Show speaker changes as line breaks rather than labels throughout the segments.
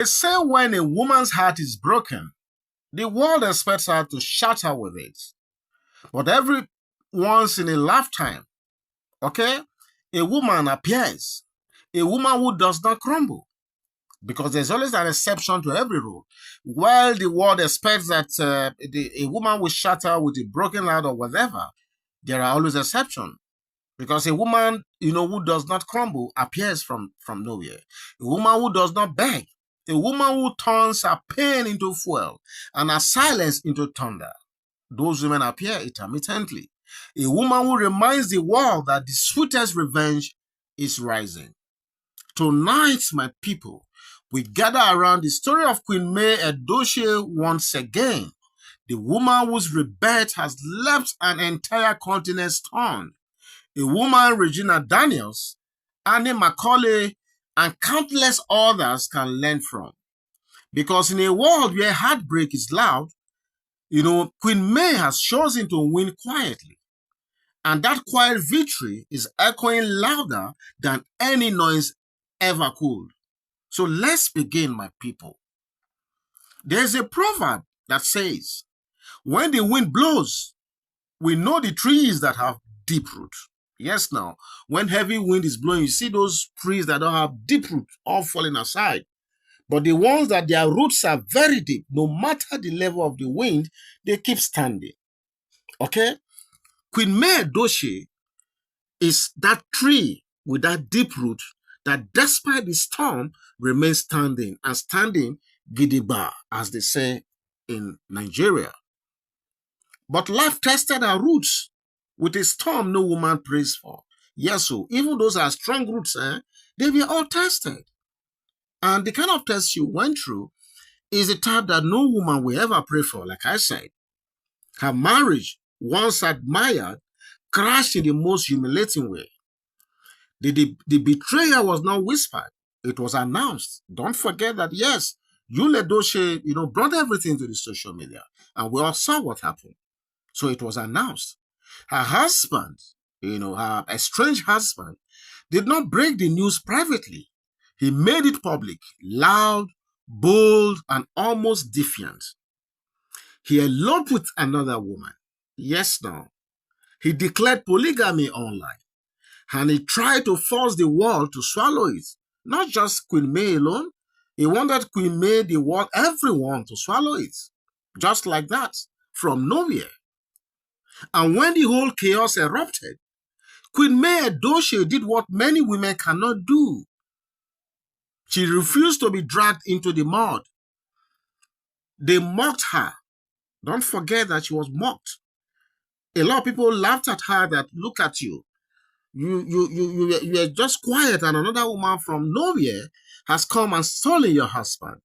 They say when a woman's heart is broken, the world expects her to shatter with it. But every once in a lifetime, okay, a woman appears. A woman who does not crumble. Because there's always an exception to every rule. While the world expects that a woman will shatter with a broken heart or whatever, there are always exceptions. Because a woman, who does not crumble appears from nowhere. A woman who does not beg. A woman who turns her pain into fuel and her silence into thunder. Those women appear intermittently. A woman who reminds the world that the sweetest revenge is rising. Tonight, my people, we gather around the story of Queen MayEdochie once again, the woman whose rebirth has left an entire continent stunned. A woman Regina Daniels, Annie Macaulay, and countless others can learn from. Because in a world where heartbreak is loud, Queen May has chosen to win quietly. And that quiet victory is echoing louder than any noise ever could. So let's begin, my people. There's a proverb that says, when the wind blows, we know the trees that have deep root. Yes, now, when heavy wind is blowing, you see those trees that don't have deep root all falling aside. But the ones that their roots are very deep, no matter the level of the wind, they keep standing. Okay? Queen MayEdochie is that tree with that deep root that despite the storm remains standing, and standing gidigba, as they say in Nigeria. But life tested her roots with a storm no woman prays for. Yes, so even those are strong roots, they were all tested. And the kind of test you went through is the type that no woman will ever pray for, like I said. Her marriage, once admired, crashed in the most humiliating way. The betrayal was not whispered. It was announced. Don't forget that, yes, YulEdochie, brought everything to the social media. And we all saw what happened. So it was announced. Her husband, her estranged husband, did not break the news privately. He made it public, loud, bold, and almost defiant. He eloped with another woman. Yes, now. He declared polygamy online. And he tried to force the world to swallow it. Not just Queen May alone. He wanted Queen May, the world, everyone to swallow it. Just like that, from nowhere. And when the whole chaos erupted, Queen MayEdochie did what many women cannot do. She refused to be dragged into the mud. They mocked her. Don't forget that she was mocked. A lot of people laughed at her that, look at you. You are just quiet, and another woman from nowhere has come and stolen your husband.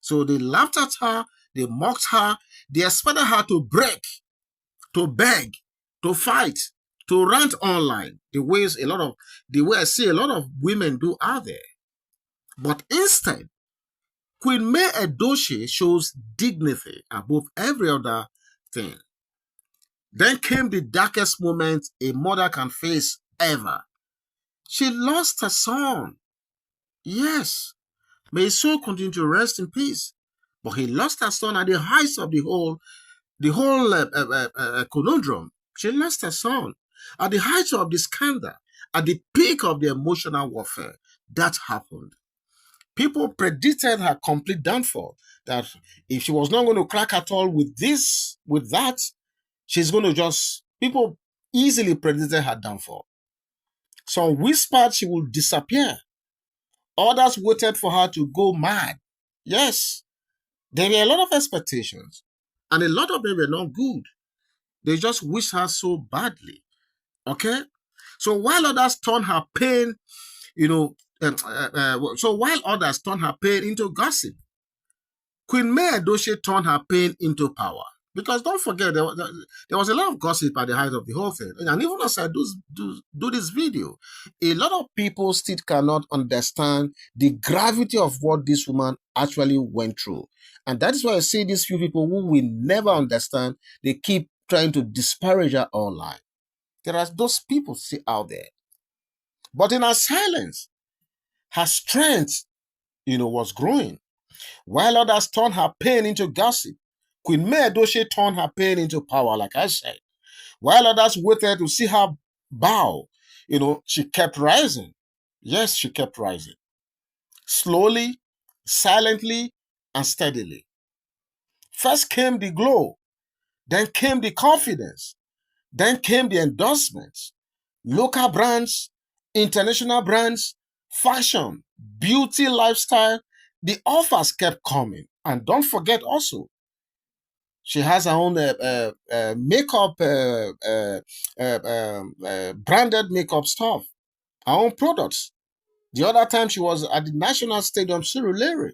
So they laughed at her, they mocked her, they expected her to break, to beg, to fight, to rant online, the way I see a lot of women do out there. But instead, Queen MayEdochie shows dignity above every other thing. Then came the darkest moment a mother can face ever. She lost her son. Yes. May his soul continue to rest in peace. But he lost her son at the height of the whole conundrum. She lost her son. At the height of the scandal, at the peak of the emotional warfare, that happened. People predicted her complete downfall, that if she was not going to crack at all with that, she's going to people easily predicted her downfall. Some whispered she would disappear. Others waited for her to go mad. Yes, there were a lot of expectations, and a lot of them were not good. They just wished her so badly. Okay? So while others turned her pain, into gossip, Queen MayEdochie turned her pain into power. Because don't forget, there was a lot of gossip at the height of the whole thing. And even as I do this video, a lot of people still cannot understand the gravity of what this woman actually went through. And that is why I see these few people who will never understand, they keep trying to disparage her online. There are those people still out there. But in her silence, her strength, was growing. While others turned her pain into gossip, Queen MayEdochie turned her pain into power, like I said. While others waited to see her bow, she kept rising. Yes, she kept rising. Slowly, silently, and steadily. First came the glow, then came the confidence, then came the endorsements, local brands, international brands, fashion, beauty, lifestyle. The offers kept coming. And don't forget also, she has her own makeup, branded makeup stuff, her own products. The other time she was at the National Stadium, Surulere,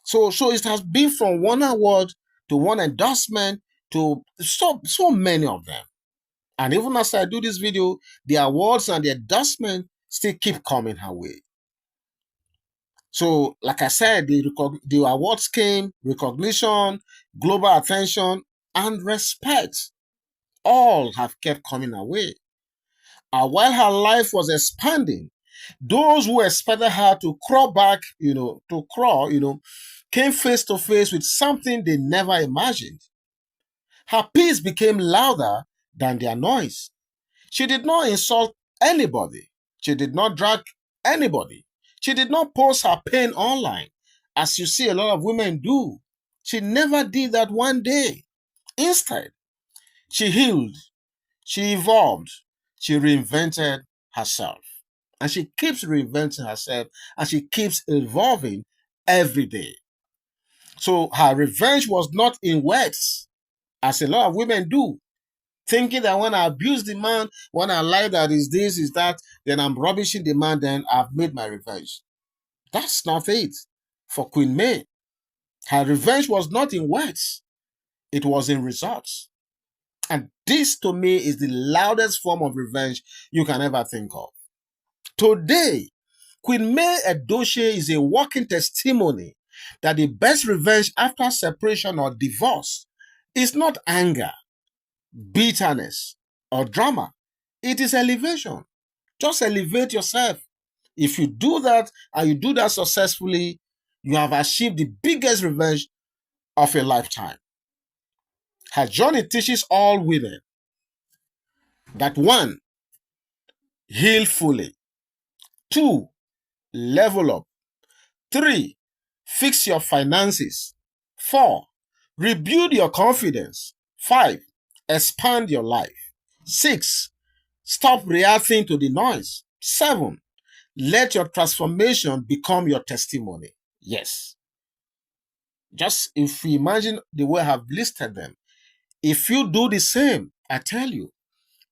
So it has been from one award to one endorsement to so many of them. And even as I do this video, the awards and the endorsement still keep coming her way. So, like I said, the awards came, recognition, global attention, and respect. All have kept coming her way. And while her life was expanding, those who expected her to crawl back, came face to face with something they never imagined. Her peace became louder than their noise. She did not insult anybody. She did not drag anybody. She did not post her pain online, as you see a lot of women do. She never did that one day. Instead, she healed, she evolved, she reinvented herself. And she keeps reinventing herself and she keeps evolving every day. So her revenge was not in words, as a lot of women do, thinking that when I abuse the man, when I lie that is this, is that, then I'm rubbishing the man, then I've made my revenge. That's not it. For Queen May, her revenge was not in words, it was in results. And this, to me, is the loudest form of revenge you can ever think of. Today, Queen MayEdochie is a walking testimony that the best revenge after separation or divorce is not anger, bitterness, or drama. It is elevation. Just elevate yourself. If you do that and you do that successfully, you have achieved the biggest revenge of a lifetime. Her journey teaches all women that 1, heal fully. 2, level up. 3, fix your finances. 4, rebuild your confidence. 5, expand your life. 6, stop reacting to the noise. 7, let your transformation become your testimony. Yes. Just if we imagine the way I have listed them, if you do the same, I tell you,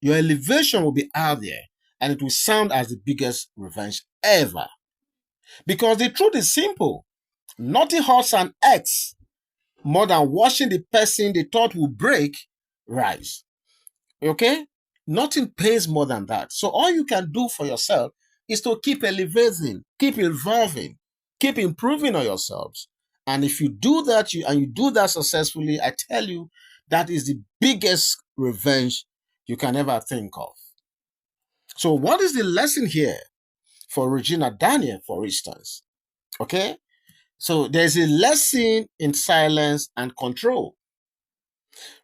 your elevation will be out there and it will sound as the biggest revenge ever. Because the truth is simple. Nothing hurts an ex more than watching the person they thought would break rise. Okay? Nothing pays more than that. So all you can do for yourself is to keep elevating, keep evolving, keep improving on yourselves. And if you do that, you do that successfully, I tell you, that is the biggest revenge you can ever think of. So what is the lesson here for Regina Daniel, for instance? Okay? So there's a lesson in silence and control.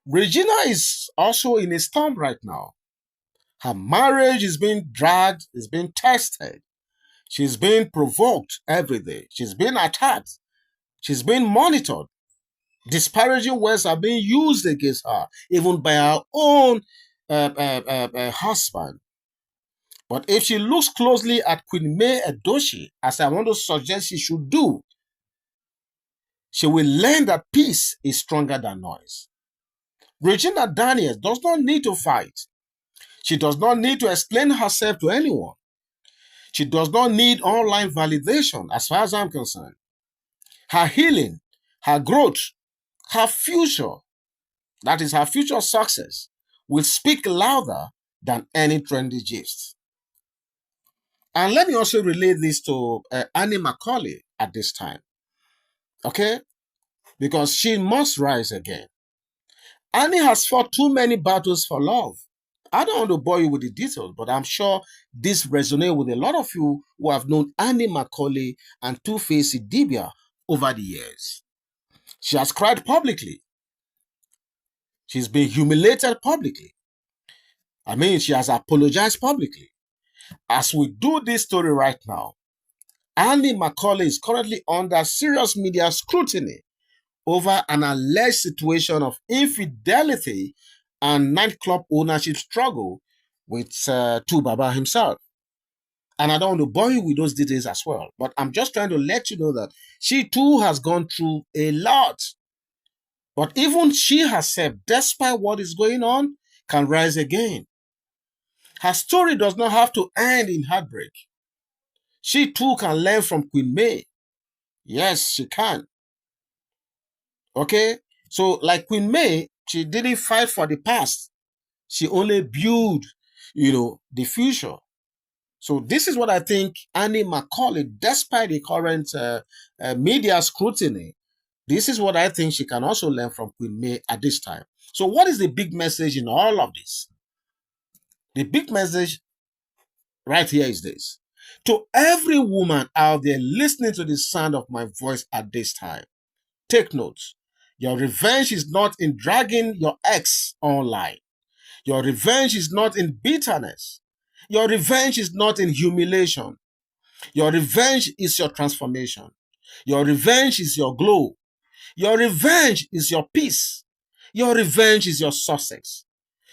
Regina is also in a storm right now. Her marriage is being dragged, is being tested. She's being provoked every day. She's being attacked. She's being monitored. Disparaging words are being used against her, even by her own husband. But if she looks closely at Queen MayEdochie, as I want to suggest she should do, she will learn that peace is stronger than noise. Regina Daniels does not need to fight. She does not need to explain herself to anyone. She does not need online validation, as far as I'm concerned. Her healing, her growth, her future, that is her future success, will speak louder than any trendy gist. And let me also relate this to Annie Macaulay at this time. Okay? Because she must rise again. Annie has fought too many battles for love. I don't want to bore you with the details, but I'm sure this resonates with a lot of you who have known Annie Macaulay and Two-Face Idibia over the years. She has cried publicly. She's been humiliated publicly. I mean, she has apologized publicly. As we do this story right now, Annie Macaulay is currently under serious media scrutiny over an alleged situation of infidelity and nightclub ownership struggle with Tu Baba himself. And I don't want to bore you with those details as well, but I'm just trying to let you know that she too has gone through a lot. But even she herself, despite what is going on, can rise again. Her story does not have to end in heartbreak. She too can learn from Queen May. Yes, she can. Okay? So, like Queen May, she didn't fight for the past. She only built, the future. So this is what I think Annie Macaulay, despite the current media scrutiny, this is what I think she can also learn from Queen May at this time. So what is the big message in all of this? The big message right here is this. To every woman out there listening to the sound of my voice at this time, take notes. Your revenge is not in dragging your ex online. Your revenge is not in bitterness. Your revenge is not in humiliation. Your revenge is your transformation. Your revenge is your glow. Your revenge is your peace. Your revenge is your success.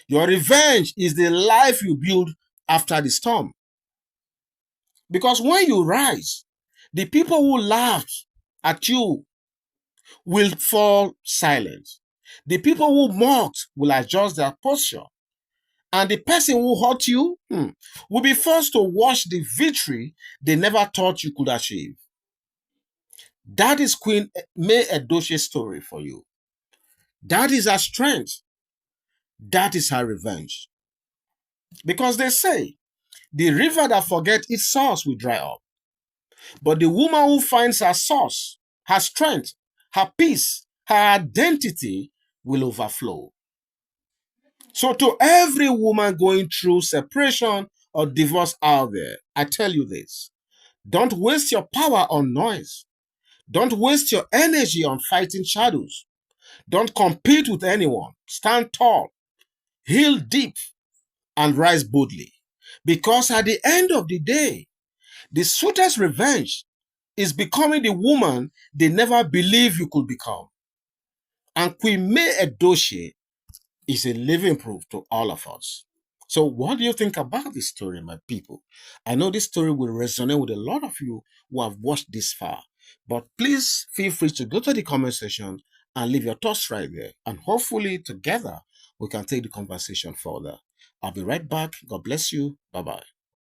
Your revenge is the life you build after the storm. Because when you rise, the people who laughed at you will fall silent. The people who mocked will adjust their posture. And the person who hurt you will be forced to watch the victory they never thought you could achieve. That is Queen MayEdochie's story for you. That is her strength. That is her revenge. Because they say, the river that forgets its source will dry up. But the woman who finds her source, her strength, her peace, her identity will overflow. So to every woman going through separation or divorce out there, I tell you this. Don't waste your power on noise. Don't waste your energy on fighting shadows. Don't compete with anyone. Stand tall, heal deep, and rise boldly. Because at the end of the day, the sweetest revenge is becoming the woman they never believed you could become. And Queen MayEdochie is a living proof to all of us. So what do you think about this story, my people? I know this story will resonate with a lot of you who have watched this far. But please feel free to go to the comment section and leave your thoughts right there. And hopefully together we can take the conversation further. I'll be right back. God bless you. Bye-bye.